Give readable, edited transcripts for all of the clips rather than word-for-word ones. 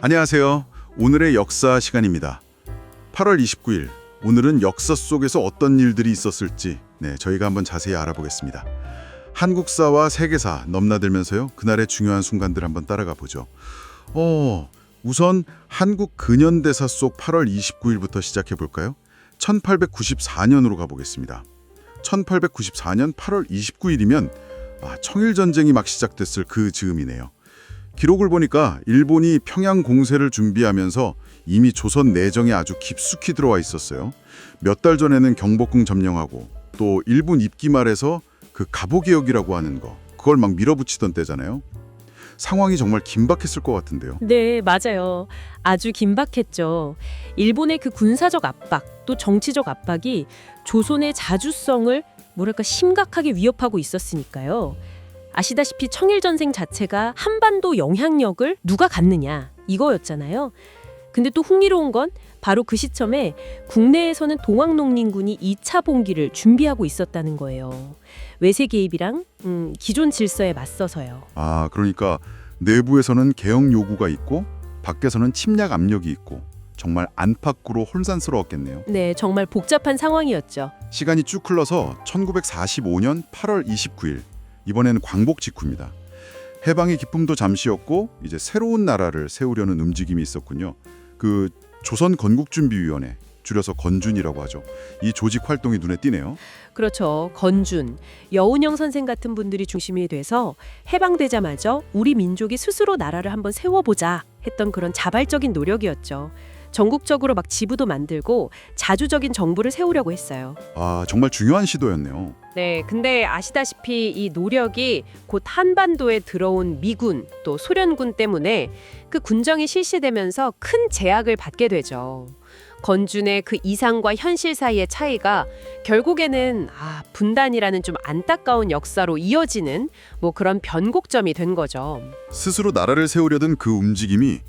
안녕하세요. 오늘의 역사 시간입니다. 8월 29일, 오늘은 역사 속에서 어떤 일들이 있었을지 저희가 한번 자세히 알아보겠습니다. 한국사와 세계사 넘나들면서요. 그날의 중요한 순간들 한번 따라가 보죠. 우선 한국 근현대사 속 8월 29일부터 시작해 볼까요? 1894년으로 가보겠습니다. 1894년 8월 29일이면 청일전쟁이 막 시작됐을 그 즈음이네요. 기록을 보니까 일본이 평양 공세를 준비하면서 이미 조선 내정에 아주 깊숙이 들어와 있었어요. 몇 달 전에는 경복궁 점령하고 또 일본 입기 말에서 그 갑오개혁이라고 하는 거 그걸 막 밀어붙이던 때잖아요. 상황이 정말 긴박했을 것 같은데요. 네, 맞아요. 아주 긴박했죠. 일본의 그 군사적 압박, 또 정치적 압박이 조선의 자주성을 심각하게 위협하고 있었으니까요. 아시다시피 청일전쟁 자체가 한반도 영향력을 누가 갖느냐 이거였잖아요. 근데 또 흥미로운 건 바로 그 시점에 국내에서는 동학농민군이 2차 봉기를 준비하고 있었다는 거예요. 외세 개입이랑 기존 질서에 맞서서요. 그러니까 내부에서는 개혁 요구가 있고 밖에서는 침략 압력이 있고 정말 안팎으로 혼란스러웠겠네요. 네, 정말 복잡한 상황이었죠. 시간이 쭉 흘러서 1945년 8월 29일 이번에는 광복 직후입니다. 해방의 기쁨도 잠시였고 이제 새로운 나라를 세우려는 움직임이 있었군요. 그 조선건국준비위원회, 줄여서 건준이라고 하죠. 이 조직 활동이 눈에 띄네요. 그렇죠. 건준, 여운형 선생 같은 분들이 중심이 돼서 해방되자마자 우리 민족이 스스로 나라를 한번 세워보자 했던 그런 자발적인 노력이었죠. 전국적으로 막 지부도 만들고 자주적인 정부를 세우려고 했어요. 정말 중요한 시도였네요. 네, 근데 아시다시피 이 노력이 곧 한반도에 들어온 미군 또 소련군 때문에 그 군정이 실시되면서 큰 제약을 받게 되죠. 건준의 그 이상과 현실 사이의 차이가 결국에는 분단이라는 좀 안타까운 역사로 이어지는 그런 변곡점이 된 거죠. 스스로 나라를 세우려던 그 움직임이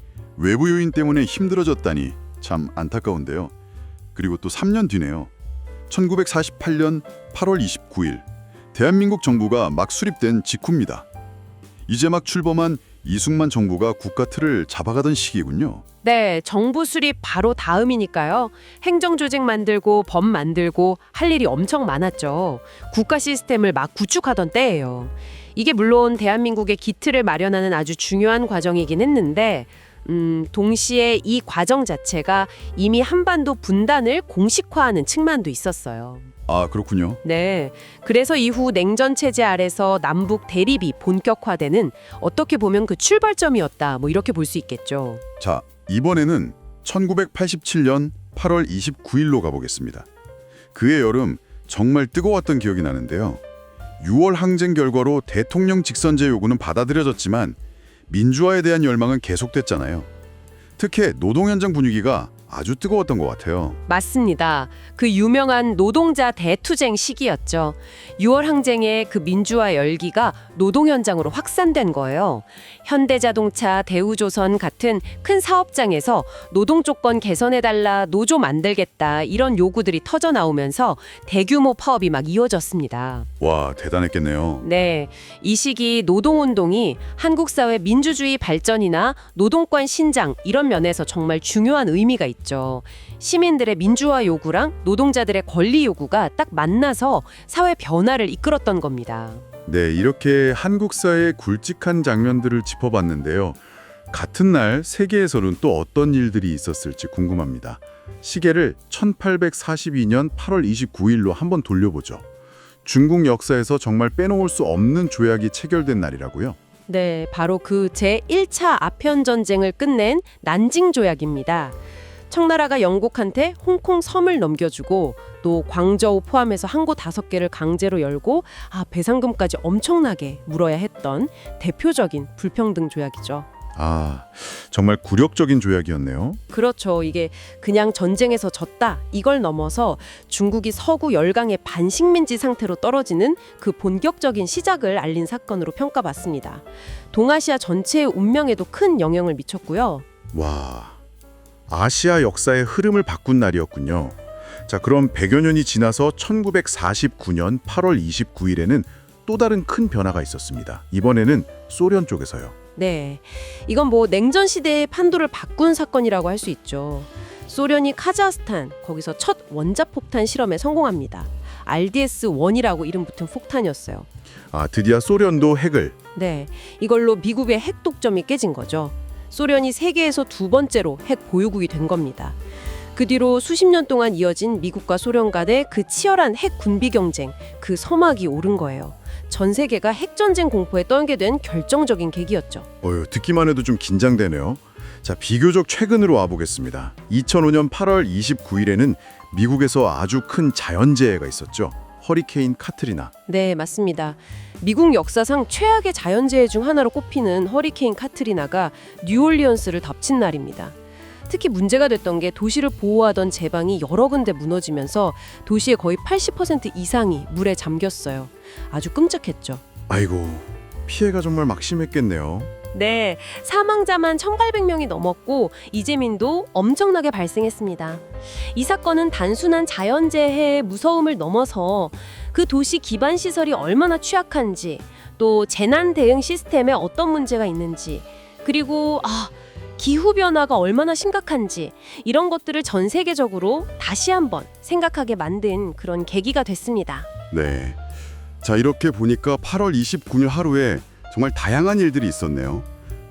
외부 요인 때문에 힘들어졌다니 참 안타까운데요. 그리고 또 3년 뒤네요. 1948년 8월 29일 대한민국 정부가 막 수립된 직후입니다. 이제 막 출범한 이승만 정부가 국가 틀을 잡아가던 시기군요. 네, 정부 수립 바로 다음이니까요. 행정조직 만들고 법 만들고 할 일이 엄청 많았죠. 국가 시스템을 막 구축하던 때예요. 이게 물론 대한민국의 기틀을 마련하는 아주 중요한 과정이긴 했는데 동시에 이 과정 자체가 이미 한반도 분단을 공식화하는 측면도 있었어요. 그렇군요. 네, 그래서 이후 냉전 체제 아래서 남북 대립이 본격화되는 어떻게 보면 그 출발점이었다 이렇게 볼 수 있겠죠. 자, 이번에는 1987년 8월 29일로 가보겠습니다. 그해 여름 정말 뜨거웠던 기억이 나는데요. 6월 항쟁 결과로 대통령 직선제 요구는 받아들여졌지만 민주화에 대한 열망은 계속됐잖아요. 특히 노동 현장 분위기가 아주 뜨거웠던 것 같아요. 맞습니다. 그 유명한 노동자 대투쟁 시기였죠. 6월 항쟁의 그 민주화 열기가 노동 현장으로 확산된 거예요. 현대자동차, 대우조선 같은 큰 사업장에서 노동 조건 개선해달라, 노조 만들겠다 이런 요구들이 터져 나오면서 대규모 파업이 막 이어졌습니다. 와, 대단했겠네요. 네, 이 시기 노동운동이 한국 사회 민주주의 발전이나 노동권 신장 이런 면에서 정말 중요한 의미가 있죠. 시민들의 민주화 요구랑 노동자들의 권리 요구가 딱 만나서 사회 변화를 이끌었던 겁니다. 네, 이렇게 한국 사회의 굵직한 장면들을 짚어봤는데요. 같은 날 세계에서는 또 어떤 일들이 있었을지 궁금합니다. 시계를 1842년 8월 29일로 한번 돌려보죠. 중국 역사에서 정말 빼놓을 수 없는 조약이 체결된 날이라고요? 네, 바로 그 제1차 아편 전쟁을 끝낸 난징 조약입니다. 청나라가 영국한테 홍콩 섬을 넘겨주고 또 광저우 포함해서 항구 5개를 강제로 열고 배상금까지 엄청나게 물어야 했던 대표적인 불평등 조약이죠. 정말 굴욕적인 조약이었네요. 그렇죠. 이게 그냥 전쟁에서 졌다 이걸 넘어서 중국이 서구 열강의 반식민지 상태로 떨어지는 그 본격적인 시작을 알린 사건으로 평가받습니다. 동아시아 전체의 운명에도 큰 영향을 미쳤고요. 와, 아시아 역사의 흐름을 바꾼 날이었군요. 자, 그럼 100여 년이 지나서 1949년 8월 29일에는 또 다른 큰 변화가 있었습니다. 이번에는 소련 쪽에서요. 네, 이건 뭐 냉전 시대의 판도를 바꾼 사건이라고 할 수 있죠. 소련이 카자흐스탄, 거기서 첫 원자폭탄 실험에 성공합니다. RDS-1이라고 이름 붙은 폭탄이었어요. 아, 드디어 소련도 핵을. 네, 이걸로 미국의 핵 독점이 깨진 거죠. 소련이 세계에서 두 번째로 핵 보유국이 된 겁니다. 그 뒤로 수십 년 동안 이어진 미국과 소련 간의 그 치열한 핵 군비 경쟁, 그 서막이 오른 거예요. 전 세계가 핵전쟁 공포에 떨게 된 결정적인 계기였죠. 듣기만 해도 좀 긴장되네요. 자, 비교적 최근으로 와보겠습니다. 2005년 8월 29일에는 미국에서 아주 큰 자연재해가 있었죠. 허리케인 카트리나. 네, 맞습니다. 미국 역사상 최악의 자연재해 중 하나로 꼽히는 허리케인 카트리나가 뉴올리언스를 덮친 날입니다. 특히 문제가 됐던 게 도시를 보호하던 제방이 여러 군데 무너지면서 도시의 거의 80% 이상이 물에 잠겼어요. 아주 끔찍했죠. 아이고, 피해가 정말 막심했겠네요. 네, 사망자만 1,800명이 넘었고 이재민도 엄청나게 발생했습니다. 이 사건은 단순한 자연재해의 무서움을 넘어서 그 도시 기반 시설이 얼마나 취약한지, 또 재난 대응 시스템에 어떤 문제가 있는지, 그리고 기후변화가 얼마나 심각한지, 이런 것들을 전 세계적으로 다시 한번 생각하게 만든 그런 계기가 됐습니다. 네. 자, 이렇게 보니까 8월 29일 하루에 정말 다양한 일들이 있었네요.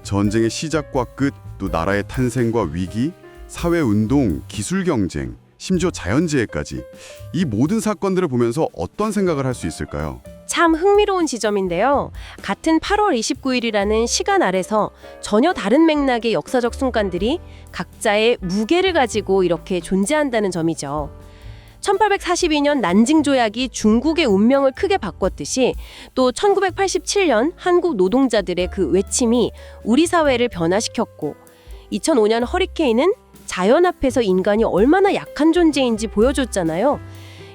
전쟁의 시작과 끝, 또 나라의 탄생과 위기, 사회운동, 기술경쟁, 심지어 자연재해까지. 이 모든 사건들을 보면서 어떤 생각을 할 수 있을까요? 참 흥미로운 지점인데요. 같은 8월 29일이라는 시간 아래서 전혀 다른 맥락의 역사적 순간들이 각자의 무게를 가지고 이렇게 존재한다는 점이죠. 1842년 난징 조약이 중국의 운명을 크게 바꿨듯이, 또 1987년 한국 노동자들의 그 외침이 우리 사회를 변화시켰고, 2005년 허리케인은 자연 앞에서 인간이 얼마나 약한 존재인지 보여줬잖아요.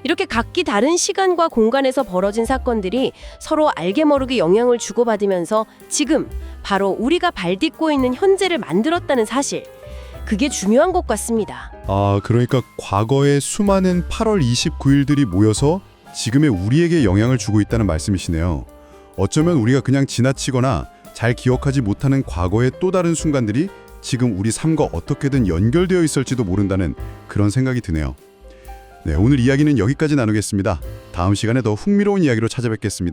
이렇게 각기 다른 시간과 공간에서 벌어진 사건들이 서로 알게 모르게 영향을 주고받으면서 지금 바로 우리가 발딛고 있는 현재를 만들었다는 사실, 그게 중요한 것 같습니다. 그러니까 과거의 수많은 8월 29일들이 모여서 지금의 우리에게 영향을 주고 있다는 말씀이시네요. 어쩌면 우리가 그냥 지나치거나 잘 기억하지 못하는 과거의 또 다른 순간들이 지금 우리 삶과 어떻게든 연결되어 있을지도 모른다는 그런 생각이 드네요. 네, 오늘 이야기는 여기까지 나누겠습니다. 다음 시간에 더 흥미로운 이야기로 찾아뵙겠습니다.